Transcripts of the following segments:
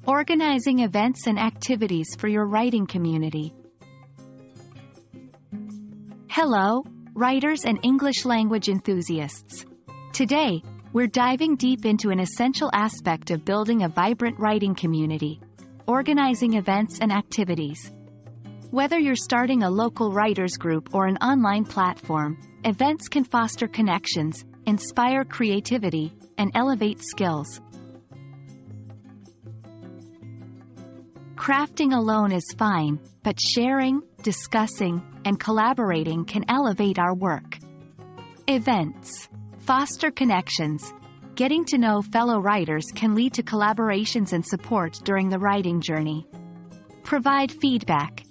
Organizing events and activities for your writing community. Hello, writers and English language enthusiasts. Today, we're diving deep into an essential aspect of building a vibrant writing community: organizing events and activities. Whether you're starting a local writers group or an online platform, events can foster connections, inspire creativity, and elevate skills. Crafting alone is fine, but sharing, discussing, and collaborating can elevate our work. Events foster connections. Getting to know fellow writers can lead to collaborations and support during the writing journey. Provide feedback.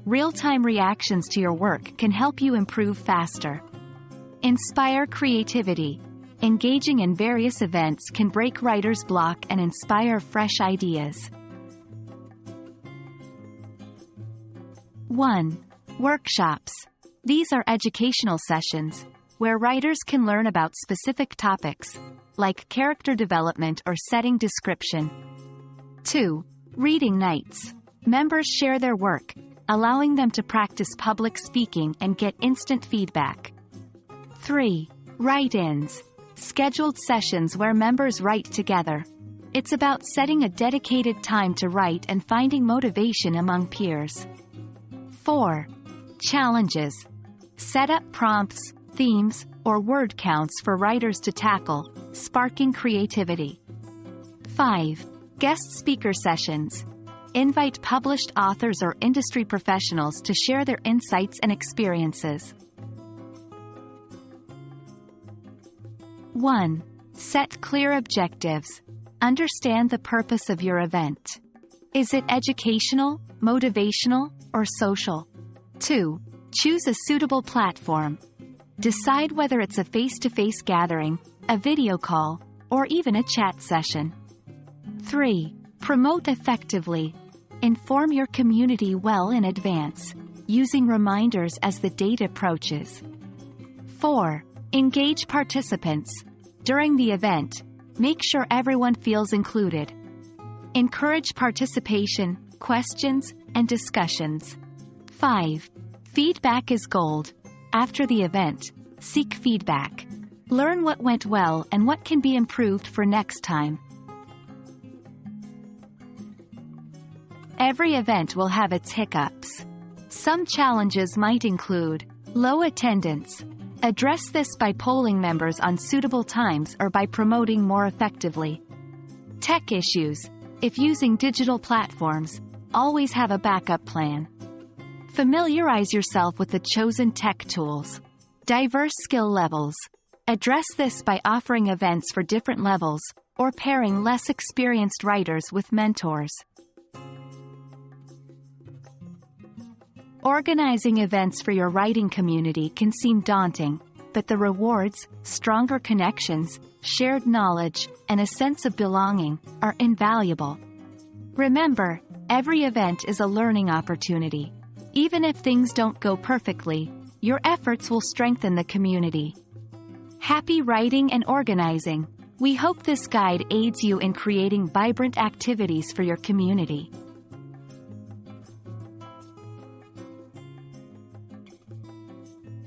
Real-time reactions to your work can help you improve faster. Inspire creativity. Engaging in various events can break writer's block and inspire fresh ideas. 1. Workshops. These are educational sessions where writers can learn about specific topics, like character development or setting description. 2. Reading nights. Members share their work, allowing them to practice public speaking and get instant feedback. 3. Write-ins. Scheduled sessions where members write together. It's about setting a dedicated time to write and finding motivation among peers. 4. Challenges. Set up prompts, themes, or word counts for writers to tackle, sparking creativity. 5. Guest speaker sessions. Invite published authors or industry professionals to share their insights and experiences. 1. Set clear objectives. Understand the purpose of your event. Is it educational, motivational, or social? 2. Choose a suitable platform. Decide whether it's a face-to-face gathering, a video call, or even a chat session. 3. Promote effectively. Inform your community well in advance, using reminders as the date approaches. 4. Engage participants. During the event, make sure everyone feels included. Encourage participation, questions, and discussions. 5. Feedback is gold. After the event, seek feedback. Learn what went well and what can be improved for next time. Every event will have its hiccups. Some challenges might include low attendance. Address this by polling members on suitable times or by promoting more effectively. Tech issues. If using digital platforms, always have a backup plan. Familiarize yourself with the chosen tech tools. Diverse skill levels. Address this by offering events for different levels, or pairing less experienced writers with mentors. Organizing events for your writing community can seem daunting, but the rewards, stronger connections, shared knowledge, and a sense of belonging are invaluable. Remember, every event is a learning opportunity. Even if things don't go perfectly, your efforts will strengthen the community. Happy writing and organizing! We hope this guide aids you in creating vibrant activities for your community.